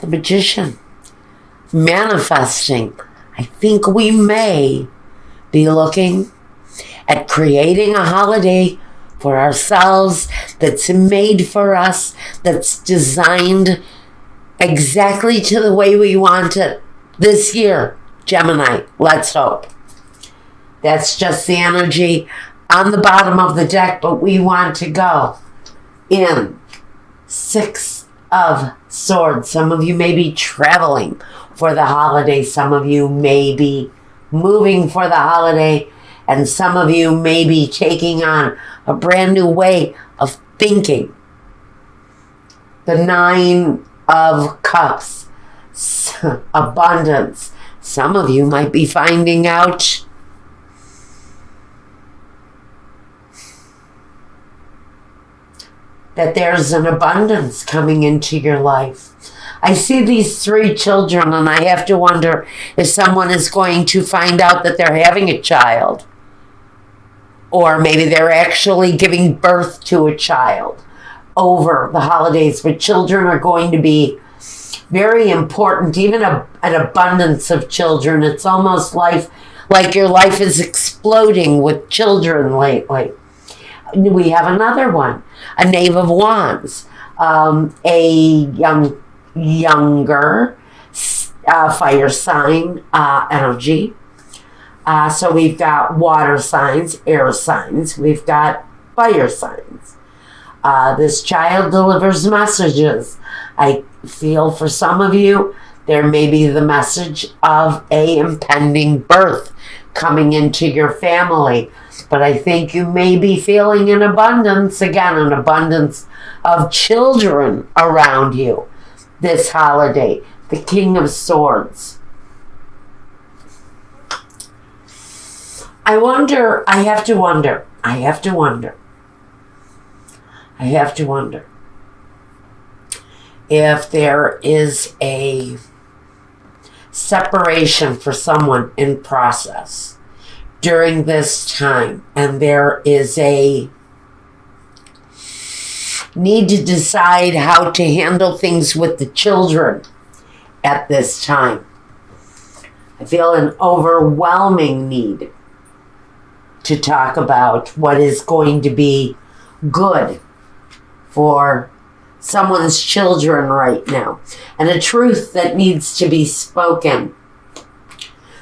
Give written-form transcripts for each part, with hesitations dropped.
the Magician, manifesting. I think we may be looking at creating a holiday for ourselves that's made for us, that's designed exactly to the way we want it this year. Gemini, let's hope. That's just the energy on the bottom of the deck, but we want to go in 6 of Swords. Some of you may be traveling for the holiday. Some of you may be moving for the holiday. And some of you may be taking on a brand new way of thinking. The 9 of Cups. Abundance. Some of you might be finding out that there's an abundance coming into your life. I see these 3 children, and I have to wonder if someone is going to find out that they're having a child. Or maybe they're actually giving birth to a child over the holidays. But children are going to be very important, even an abundance of children. It's almost like your life is exploding with children lately. We have another one, a Knave of Wands, a younger fire sign energy. So we've got water signs, air signs, we've got fire signs. This child delivers messages. I feel for some of you, there may be the message of a impending birth coming into your family. But I think you may be feeling an abundance, again, an abundance of children around you this holiday. The King of Swords. I have to wonder if there is a separation for someone in process during this time, and there is a need to decide how to handle things with the children at this time. I feel an overwhelming need to talk about what is going to be good for someone's children right now, and a truth that needs to be spoken.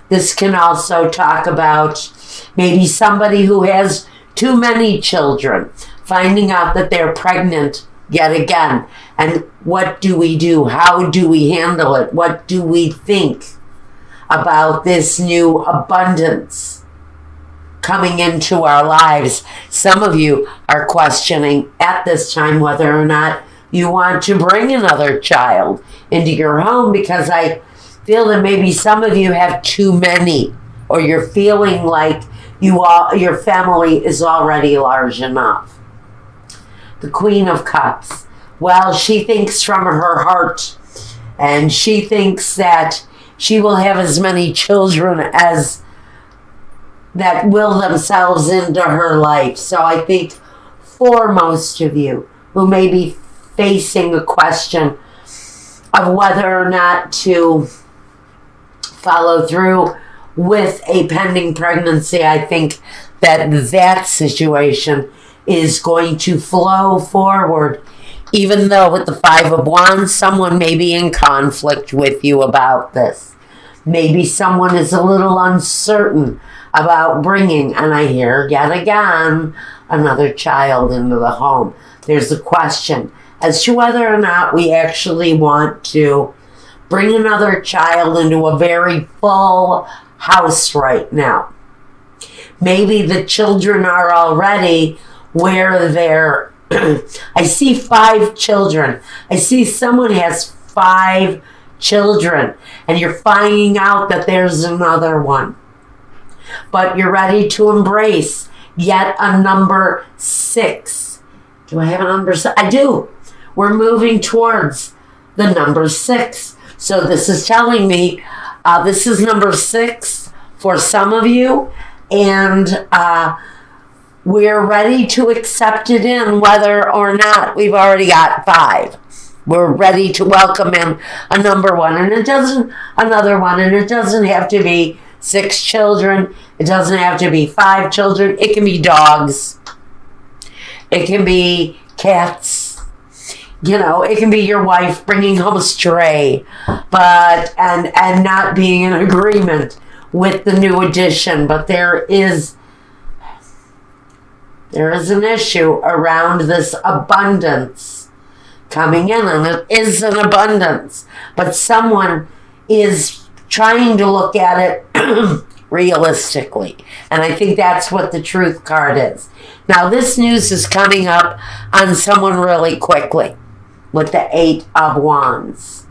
This can also talk about maybe somebody who has too many children, finding out that they're pregnant yet again. And what do we do? How do we handle it? What do we think about this new abundance coming into our lives? Some of you are questioning at this time whether or not you want to bring another child into your home, because I feel that maybe some of you have too many, or you're feeling like your family is already large enough. The Queen of Cups. Well, she thinks from her heart, and she thinks that she will have as many children as that will themselves into her life. So I think for most of you who may be facing a question of whether or not to follow through with a pending pregnancy, I think that situation is going to flow forward. Even though with the 5 of Wands, someone may be in conflict with you about this. Maybe someone is a little uncertain about bringing, and I hear yet again, another child into the home. There's a question as to whether or not we actually want to bring another child into a very full house right now. Maybe the children are already where they're I see 5 children. I see someone has 5 children, and you're finding out that there's another one. But you're ready to embrace yet a number 6. Do I have a number 6? I do. We're moving towards the number 6. So this is telling me this is number 6 for some of you, and we're ready to accept it in whether or not we've already got 5. We're ready to welcome in a number one, and another one, and it doesn't have to be 6 children. It doesn't have to be 5 children. It can be dogs. It can be cats. It can be your wife bringing home a stray, and not being in agreement with the new addition. But there is an issue around this abundance coming in, and it is an abundance, but someone is trying to look at it realistically, and I think that's what the truth card is. Now, this news is coming up on someone really quickly with the 8 of Wands.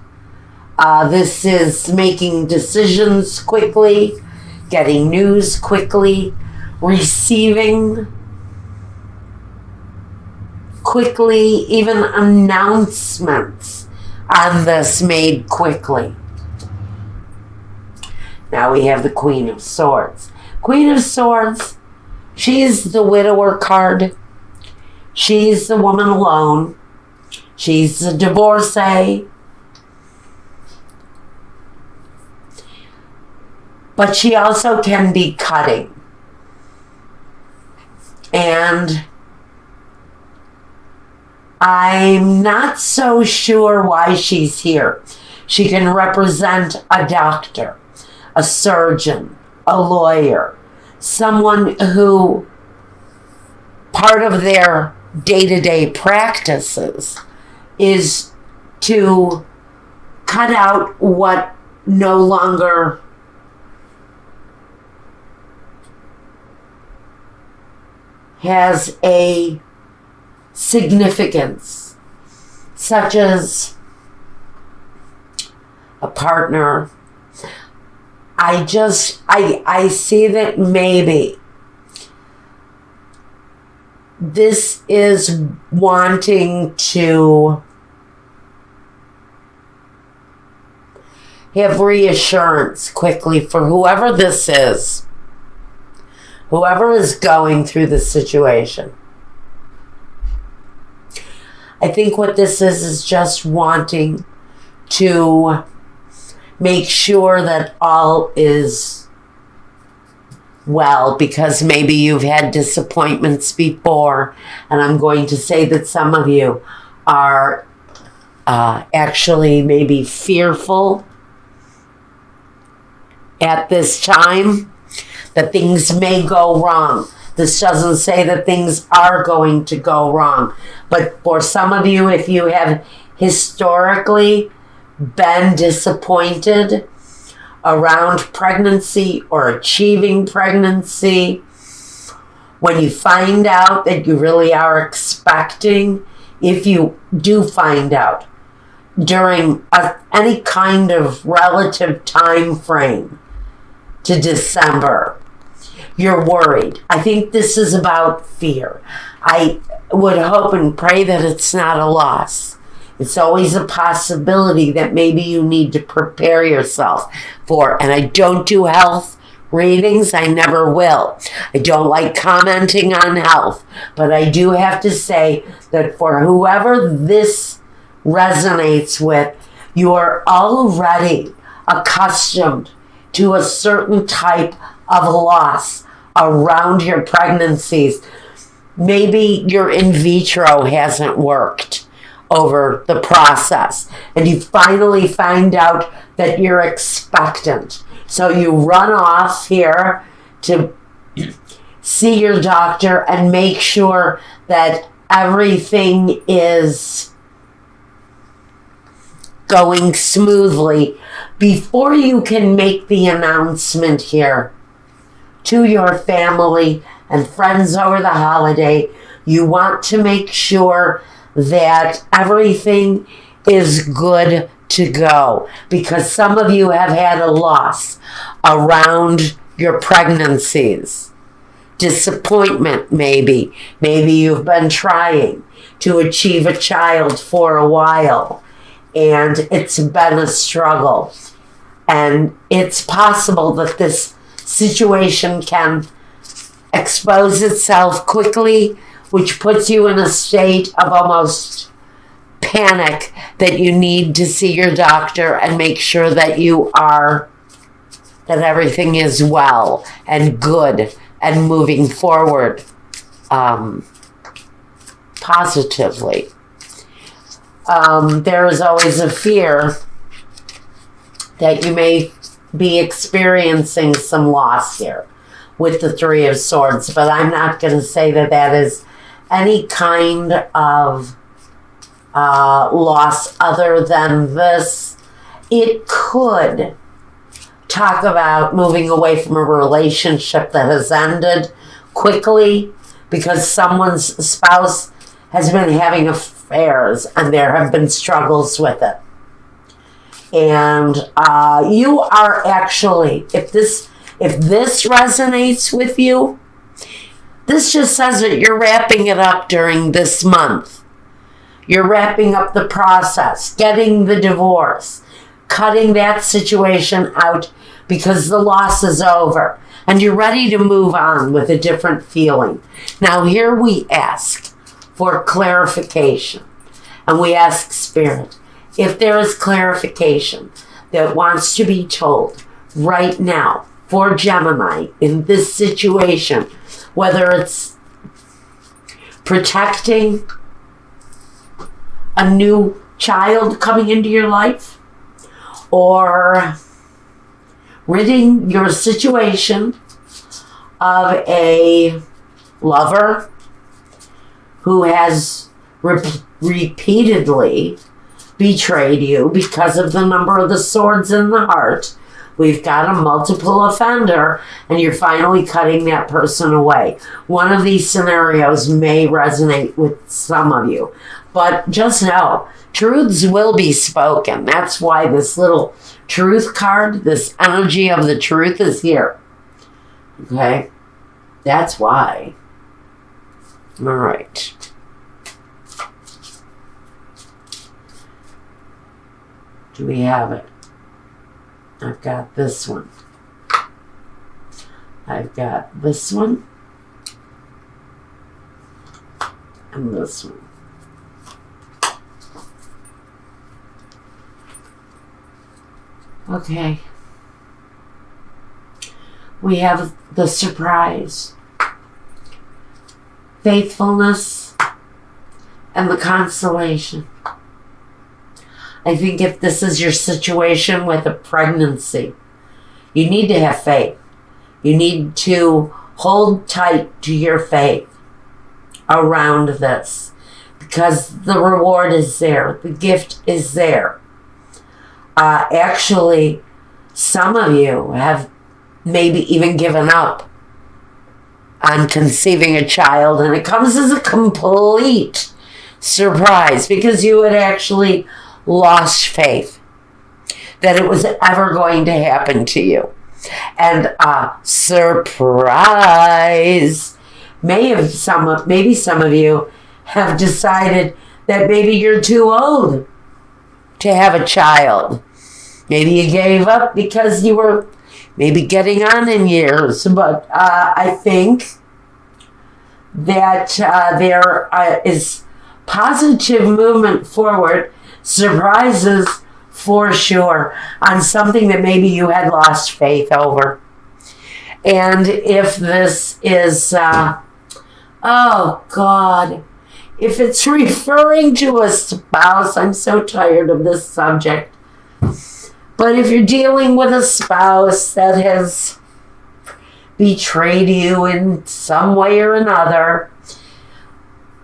This is making decisions quickly, getting news quickly, receiving quickly, even announcements on this made quickly. Now we have the Queen of Swords. Queen of Swords, she's the widower card. She's the woman alone. She's the divorcee. But she also can be cutting. And I'm not so sure why she's here. She can represent a doctor, a surgeon, a lawyer, someone who part of their day-to-day practices is to cut out what no longer has a significance, such as a partner. I see that maybe this is wanting to have reassurance quickly for whoever this is, whoever is going through this situation. I think what this is just wanting to make sure that all is well, because maybe you've had disappointments before, and I'm going to say that some of you are actually maybe fearful at this time that things may go wrong. This doesn't say that things are going to go wrong, but for some of you, if you have historically been disappointed around pregnancy or achieving pregnancy, when you find out that you really are expecting, if you do find out during any kind of relative time frame to December, you're worried. I think this is about fear. I would hope and pray that it's not a loss. It's always a possibility that maybe you need to prepare yourself for. And I don't do health readings. I never will. I don't like commenting on health. But I do have to say that for whoever this resonates with, you are already accustomed to a certain type of loss around your pregnancies. Maybe your in vitro hasn't worked over the process, and you finally find out that you're expectant. So you run off here to see your doctor and make sure that everything is going smoothly before you can make the announcement here to your family and friends over the holiday. You want to make sure that everything is good to go, because some of you have had a loss around your pregnancies. Disappointment, maybe. Maybe you've been trying to achieve a child for a while, and it's been a struggle. And it's possible that this situation can expose itself quickly, which puts you in a state of almost panic that you need to see your doctor and make sure that that everything is well and good and moving forward positively. There is always a fear that you may be experiencing some loss here with the Three of Swords, but I'm not going to say that that is any kind of loss other than this. It could talk about moving away from a relationship that has ended quickly because someone's spouse has been having affairs and there have been struggles with it. And you are actually, if this resonates with you, this just says that you're wrapping it up during this month. You're wrapping up the process, getting the divorce, cutting that situation out because the loss is over and you're ready to move on with a different feeling. Now here we ask for clarification, and we ask Spirit, if there is clarification that wants to be told right now for Gemini in this situation, whether it's protecting a new child coming into your life or ridding your situation of a lover who has repeatedly betrayed you because of the number of the swords in the heart. We've got a multiple offender, and you're finally cutting that person away. One of these scenarios may resonate with some of you, but just know, truths will be spoken. That's why this little truth card, this energy of the truth is here. Okay? That's why. All right. Do we have it? I've got this one. I've got this one. And this one. Okay. We have the surprise, faithfulness, and the consolation. I think if this is your situation with a pregnancy, you need to have faith. You need to hold tight to your faith around this because the reward is there. The gift is there. Actually, some of you have maybe even given up on conceiving a child, and it comes as a complete surprise because you had actually lost faith that it was ever going to happen to you. And surprise, maybe some of you have decided that maybe you're too old to have a child. Maybe you gave up because you were maybe getting on in years. But I think that there is positive movement forward, surprises for sure, on something that maybe you had lost faith over. And if this is, oh God, if it's referring to a spouse, I'm so tired of this subject. But if you're dealing with a spouse that has betrayed you in some way or another,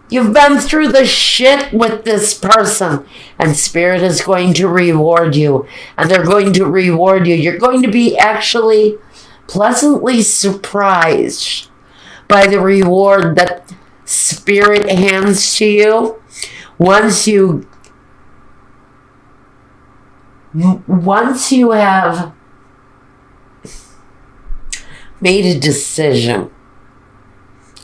you've been through the shit with this person, and Spirit is going to reward you, and they're going to reward you. You're going to be actually pleasantly surprised by the reward that Spirit hands to you once you have made a decision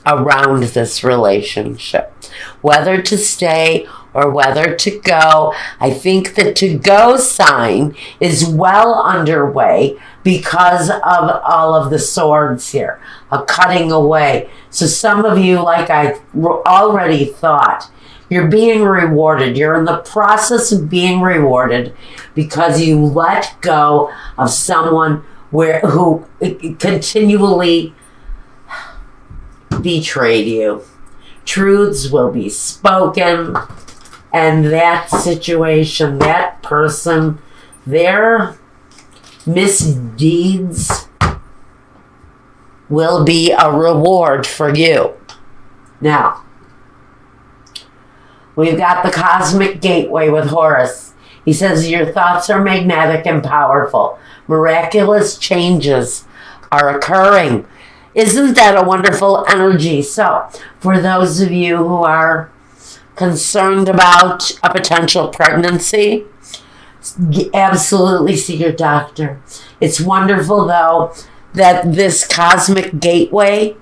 around this relationship, whether to stay or whether to go. I think the to go sign is well underway because of all of the swords here, a cutting away. So some of you, like I already thought, You're being rewarded. You're in the process of being rewarded because you let go of someone who continually betrayed you. Truths will be spoken, and that situation, that person, their misdeeds will be a reward for you. Now, we've got the cosmic gateway with Horus. He says your thoughts are magnetic and powerful. Miraculous changes are occurring. Isn't that a wonderful energy? So, for those of you who are concerned about a potential pregnancy, absolutely see your doctor. It's wonderful, though, that this cosmic gateway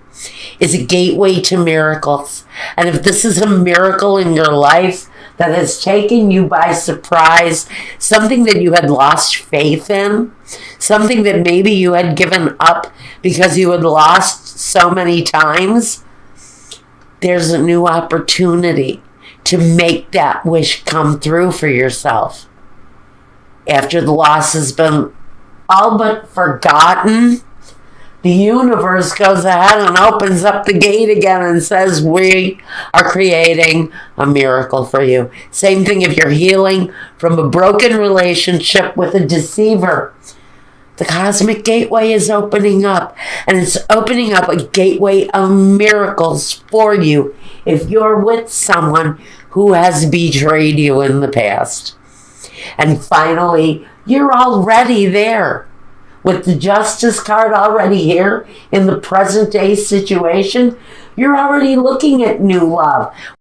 is a gateway to miracles. And if this is a miracle in your life that has taken you by surprise, something that you had lost faith in, something that maybe you had given up because you had lost so many times, there's a new opportunity to make that wish come through for yourself. After the loss has been all but forgotten, the universe goes ahead and opens up the gate again and says, we are creating a miracle for you. Same thing if you're healing from a broken relationship with a deceiver. The cosmic gateway is opening up, and it's opening up a gateway of miracles for you if you're with someone who has betrayed you in the past. And finally, you're already there. With the Justice card already here in the present day situation, you're already looking at new love.